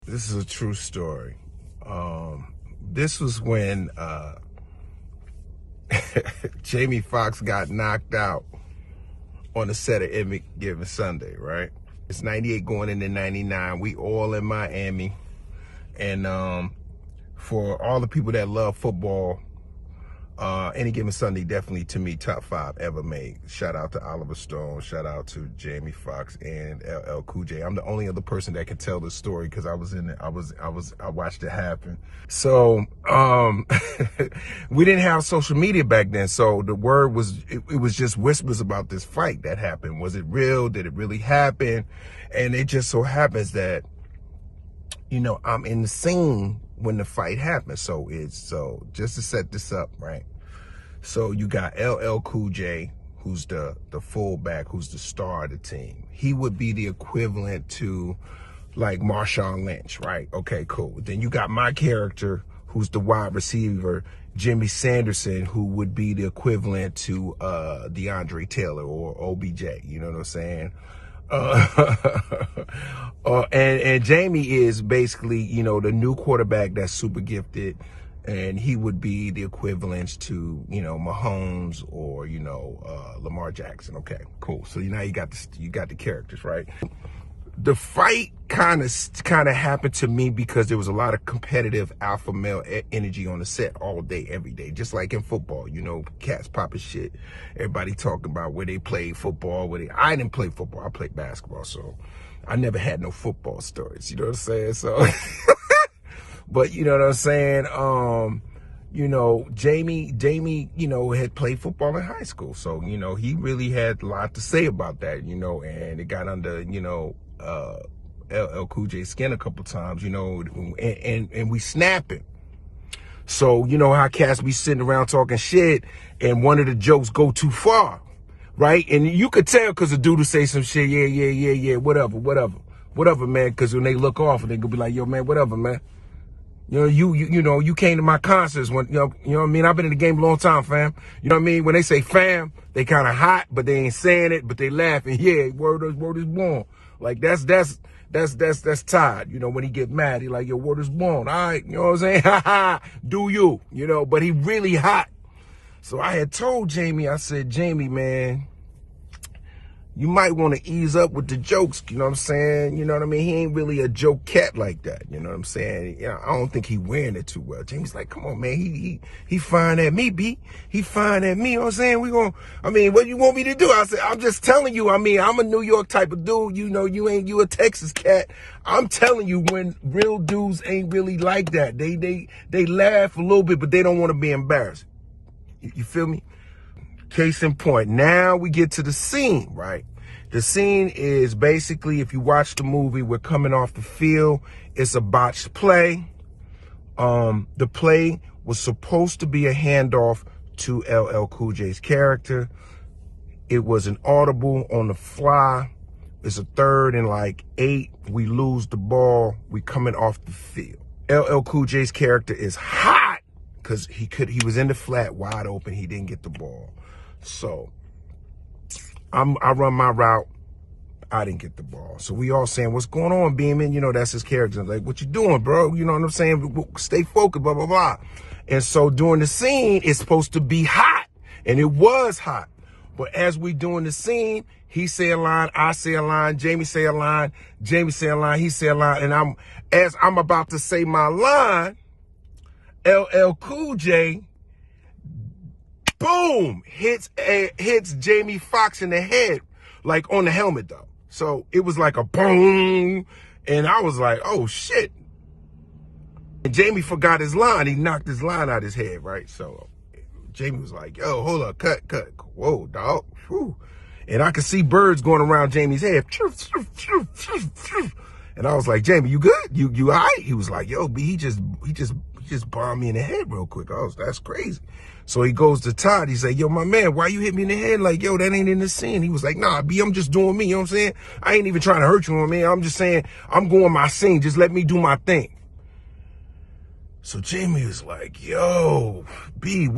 This is a true story. This was when Jamie Foxx got knocked out on the set of Any Given Sunday, right? It's 98 going into 99. We all in Miami. And for all the people that love football, Any Given Sunday definitely, to me, top 5 ever made. Shout out to Oliver Stone, shout out to Jamie Foxx and LL Cool J. I'm the only other person that can tell this story because I was in it. I watched it happen. So we didn't have social media back then, so the word was it was just whispers about this fight that happened. Was it real? Did it really happen? And it just so happens that, you know, I'm in the scene when the fight happened. So just to set this up, right? So you got LL Cool J, who's the fullback, who's the star of the team. He would be the equivalent to like Marshawn Lynch, right? Okay, cool. Then you got my character, who's the wide receiver, Jimmy Sanderson, who would be the equivalent to DeAndre Taylor or OBJ. You know what I'm saying? And Jamie is basically, you know, the new quarterback that's super gifted, and he would be the equivalent to, you know, Mahomes or, you know, Lamar Jackson. Okay, cool. So now you got the characters, right? The fight kind of happened to me because there was a lot of competitive alpha male energy on the set all day, every day, just like in football. You know, cats popping shit, everybody talking about where they played football. I didn't play football, I played basketball, so I never had no football stories. You know what I'm saying? So, but you know what I'm saying? You know, Jamie, you know, had played football in high school, so you know he really had a lot to say about that. You know, and it got under, you know, LL Cool J's skin a couple times, you know, and we snapping. So, you know how cats be sitting around talking shit and one of the jokes go too far, right? And you could tell because the dude will say some shit, yeah, whatever, man, because when they look off and they gonna be like, yo, man, whatever, man. You know, you know, you came to my concerts when, you know what I mean? I've been in the game a long time, fam. You know what I mean? When they say fam, they kind of hot, but they ain't saying it, but they laughing. Yeah, word is born. Like that's Todd. You know, when he get mad, he like, yo, word is born. All right, you know what I'm saying? Ha ha, do you? You know, but he really hot. So I had told Jamie, I said, Jamie, man, you might want to ease up with the jokes, you know what I'm saying? You know what I mean? He ain't really a joke cat like that, you know what I'm saying? You know, I don't think he wearing it too well. Jamie's like, come on, man, he fine at me, B. He fine at me, you know what I'm saying? I mean, what you want me to do? I said, I'm just telling you, I mean, I'm a New York type of dude, you know, you a Texas cat. I'm telling you, when real dudes ain't really like that. They laugh a little bit, but they don't want to be embarrassed. You feel me? Case in point, now we get to the scene, right? The scene is basically, if you watch the movie, we're coming off the field. It's a botched play. The play was supposed to be a handoff to LL Cool J's character. It was an audible on the fly. It's a 3rd and like 8. We lose the ball. We coming off the field. LL Cool J's character is hot because he was in the flat wide open. He didn't get the ball. So I run my route. I didn't get the ball. So we all saying, what's going on, Beeman? You know, that's his character. Like, what you doing, bro? You know what I'm saying? Stay focused, blah, blah, blah. And so during the scene, it's supposed to be hot. And it was hot. But as we doing the scene, he say a line, I say a line, Jamie say a line, Jamie say a line, he say a line. And as I'm about to say my line, LL Cool J, boom, hits Jamie Foxx in the head, like on the helmet though. So it was like a boom, and I was like, oh shit. And Jamie forgot his line. He knocked his line out his head, right? So Jamie was like, yo, hold up, cut. Whoa, dog. Whew. And I could see birds going around Jamie's head. And I was like, Jamie, you good? You all right? He was like, yo, B, he just bombed me in the head real quick. That's crazy. So he goes to Todd. He said, yo, my man, why you hit me in the head? Like, yo, that ain't in the scene. He was like, nah, B, I'm just doing me. You know what I'm saying? I ain't even trying to hurt you, my man. I'm just saying, I'm going my scene. Just let me do my thing. So Jamie was like, yo, B,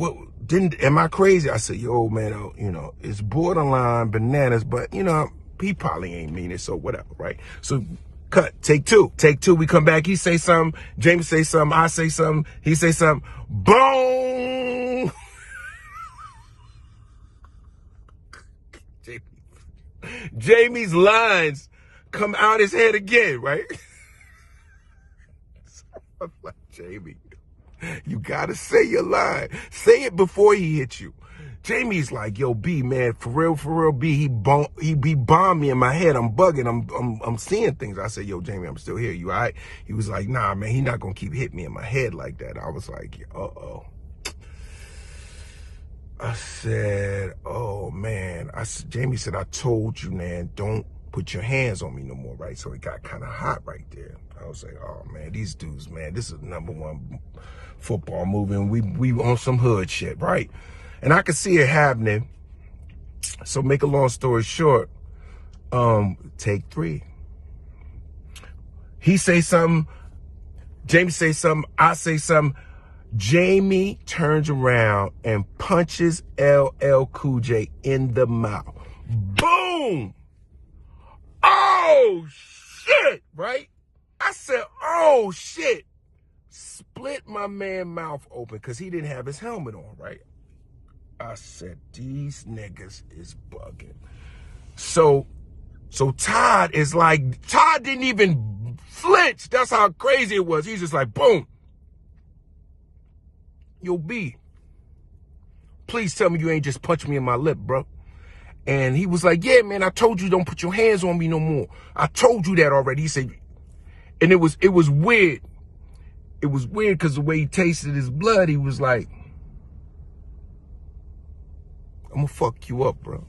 am I crazy? I said, yo, man, you know, it's borderline bananas, but, you know, he probably ain't mean it, so whatever, right? So Cut. Take two. Take two. We come back. He say something. Jamie say something. I say something. He say something. Boom. Jamie's lines come out his head again, right? So I'm like, Jamie, you gotta say your line. Say it before he hits you. Jamie's like, yo, B, man, for real, B, he bombed me in my head. I'm bugging. I'm seeing things. I said, yo, Jamie, I'm still here. You all right? He was like, nah, man, he not gonna keep hitting me in my head like that. I was like, uh-oh. I said, oh, man. Jamie said, I told you, man, don't put your hands on me no more, right? So it got kind of hot right there. I was like, oh, man, these dudes, man, this is #1 football movie, and we on some hood shit, right? And I could see it happening. So make a long story short, take 3. He say something, Jamie say something, I say something. Jamie turns around and punches LL Cool J in the mouth. Boom! Oh, shit, right? I said, oh, shit. Split my man mouth open because he didn't have his helmet on, right? I said, these niggas is bugging. So Todd is like, Todd didn't even flinch. That's how crazy it was. He's just like, boom. Yo, B, please tell me you ain't just punched me in my lip, bro. And he was like, yeah, man, I told you don't put your hands on me no more. I told you that already. He said, and it was weird. It was weird because the way he tasted his blood, he was like, I'm gonna fuck you up, bro.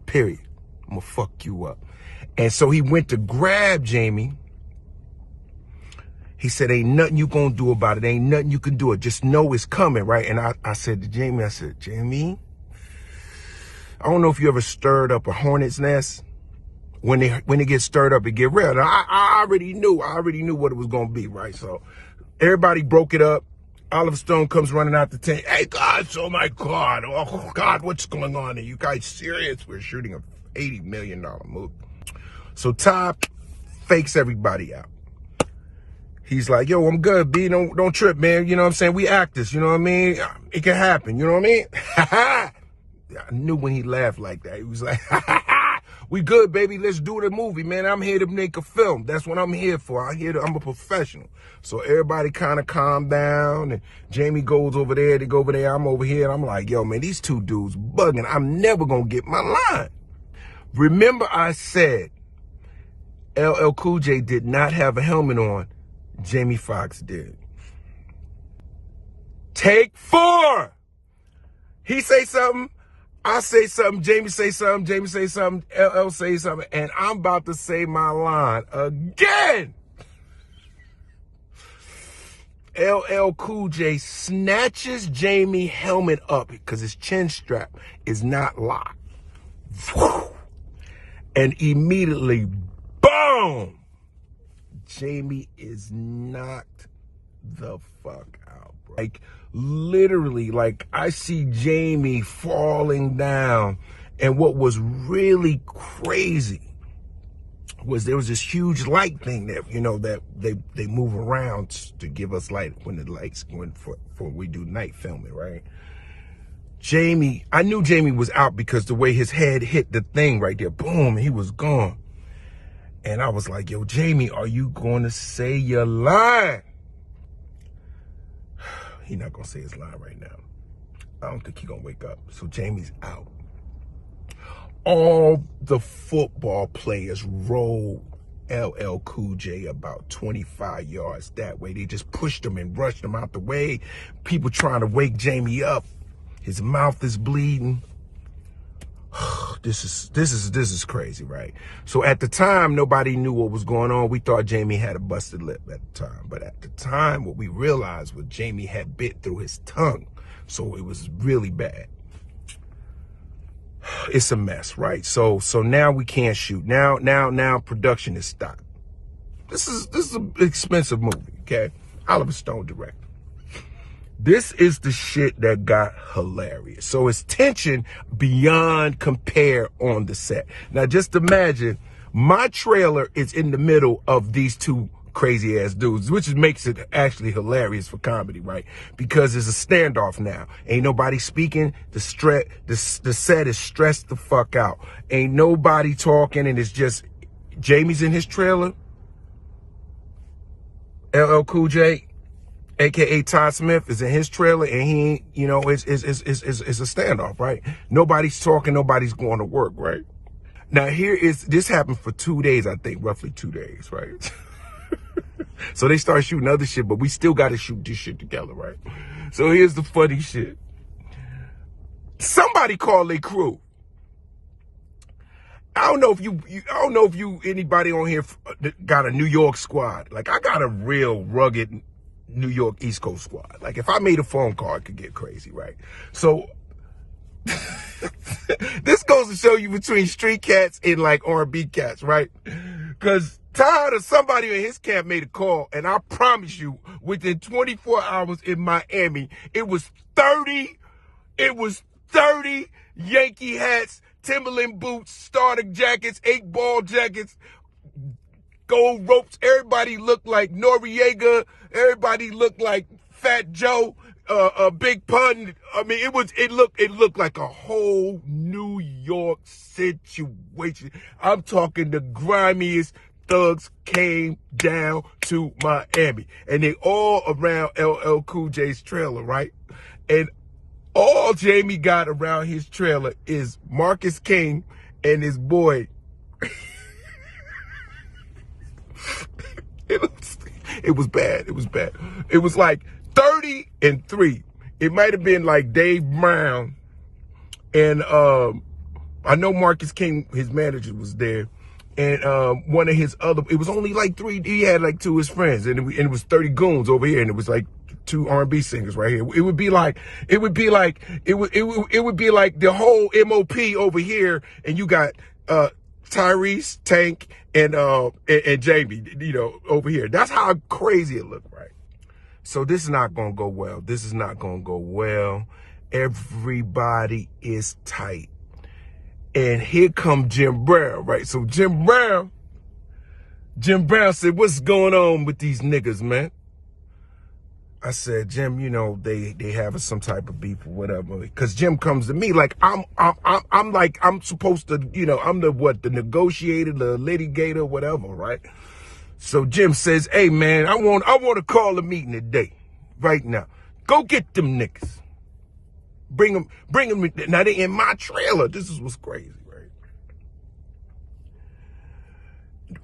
Period. I'm gonna fuck you up. And so he went to grab Jamie. He said, ain't nothing you gonna do about it. Ain't nothing you can do. It. Just know it's coming, right? And I said to Jamie, I said, Jamie, I don't know if you ever stirred up a hornet's nest. When it gets stirred up, it get real. And I already knew what it was gonna be, right? So everybody broke it up. Oliver Stone comes running out the tent. Hey, guys, oh my God. Oh, God, what's going on? Are you guys serious? We're shooting a $80 million movie. So Todd fakes everybody out. He's like, yo, I'm good, B. Don't trip, man. You know what I'm saying? We actors, you know what I mean? It can happen, you know what I mean? I knew when he laughed like that. He was like, we good, baby. Let's do the movie, man. I'm here to make a film. That's what I'm here for. I'm a professional. So everybody kind of calmed down, and Jamie goes over there. They go over there. I'm over here. And I'm like, yo, man, these two dudes bugging. I'm never going to get my line. Remember I said LL Cool J did not have a helmet on. Jamie Foxx did. Take 4. He say something, I say something, Jamie say something, Jamie say something, LL say something, and I'm about to say my line again. LL Cool J snatches Jamie helmet up because his chin strap is not locked. And immediately, boom! Jamie is knocked the fuck out, bro. Like, literally, like, I see Jamie falling down. And what was really crazy was there was this huge light thing that, you know, that they move around to give us light when the lights, for we do night filming, right? Jamie, I knew Jamie was out because the way his head hit the thing right there, boom, he was gone. And I was like, yo, Jamie, are you going to say your line? He's not going to say his line right now. I don't think he's going to wake up. So Jamie's out. All the football players rolled LL Cool J about 25 yards that way. They just pushed him and rushed him out the way. People trying to wake Jamie up. His mouth is bleeding. This is crazy, right? So at the time, nobody knew what was going on. We thought Jamie had a busted lip at the time. But at the time, what we realized was Jamie had bit through his tongue. So it was really bad. It's a mess, right? So now we can't shoot. Now production is stopped. This is an expensive movie, okay? Oliver Stone directed. This is the shit that got hilarious. So it's tension beyond compare on the set. Now just imagine My trailer is in the middle of these two crazy ass dudes, which makes it actually hilarious for comedy, right? Because it's a standoff now. Ain't nobody speaking. The set is stressed the fuck out. Ain't nobody talking, and it's just Jamie's in his trailer. LL Cool J, aka Todd Smith, is in his trailer, and he, you know, it's a standoff, right? Nobody's talking, nobody's going to work, right? Now this happened for 2 days, I think, roughly 2 days, right? So they start shooting other shit, but we still got to shoot this shit together, right? So here's the funny shit. Somebody call their crew. I don't know if anybody on here got a New York squad. Like, I got a real rugged New York East Coast squad. Like, if I made a phone call, it could get crazy, right? So this goes to show you between street cats and like R&B cats, right? Because Todd or somebody in his camp made a call, and I promise you, within 24 hours in Miami, it was 30 Yankee hats, Timberland boots, starter jackets, 8-ball jackets, gold ropes. Everybody looked like Noriega. Everybody looked like Fat Joe, Big Pun. I mean, it looked like a whole New York situation. I'm talking the grimiest thugs came down to Miami, and they all around LL Cool J's trailer, right? And all Jamie got around his trailer is Marcus King and his boy. It was bad. It was bad. It was like 30-3. It might have been like Dave Brown, and I know Marcus King, his manager, was there, and one of his other. It was only like 3. He had like 2 of his friends, and it was 30 goons over here, and it was like 2 R&B singers right here. It would be like the whole MOP over here, and you got Tyrese, Tank, and Jamie, you know, over here. That's how crazy it looked, right? So this is not gonna go well. This is not gonna go well. Everybody is tight. And here come Jim Brown, right? So Jim Brown said, "What's going on with these niggas, man?" I said, "Jim, you know, they have some type of beef or whatever." Because Jim comes to me like I'm supposed to, you know, I'm the negotiator, the litigator, whatever, right? So Jim says, "Hey man, I want to call a meeting today, right now. Go get them niggas. Bring them. Now they in my trailer." This is what's crazy, right?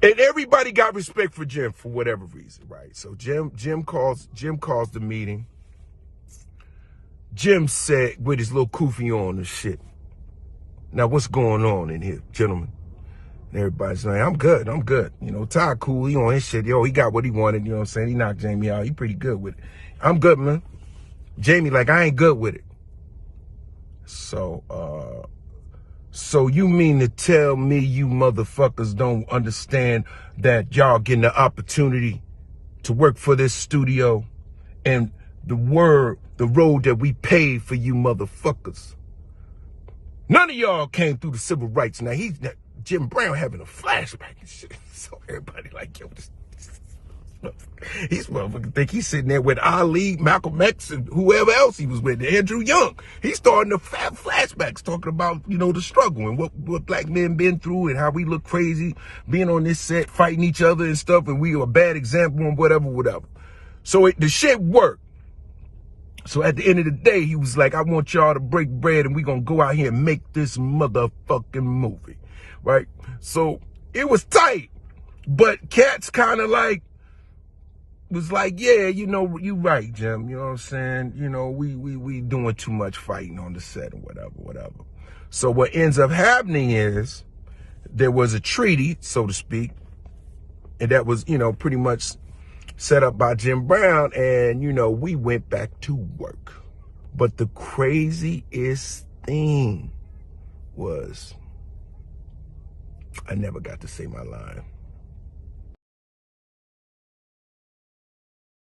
And everybody got respect for Jim for whatever reason, right? So Jim calls the meeting. Jim said, with his little kufi on and shit, "Now what's going on in here, gentlemen?" And everybody's like, I'm good. You know, Todd cool, he on his shit. Yo, he got what he wanted, you know what I'm saying? He knocked Jamie out. He pretty good with it. I'm good, man. Jamie like, I ain't good with it. So you mean to tell me you motherfuckers don't understand that y'all getting the opportunity to work for this studio and the road that we paid for you motherfuckers? None of y'all came through the civil rights. Now Jim Brown having a flashback and shit. So everybody like, yo, he's motherfucking think he's sitting there with Ali, Malcolm X, and whoever else he was with, Andrew Young. He's starting to flashbacks talking about, you know, the struggle and what black men been through and how we look crazy being on this set, fighting each other and stuff, and we are a bad example and whatever. So the shit worked. So at the end of the day, he was like, I want y'all to break bread and we gonna go out here and make this motherfucking movie, right? So it was tight, but cats kind of like, was like, yeah, you know, you right, Jim. You know what I'm saying? You know, we doing too much fighting on the set and whatever. So what ends up happening is there was a treaty, so to speak, and that was, you know, pretty much set up by Jim Brown, and, you know, we went back to work. But the craziest thing was I never got to say my line.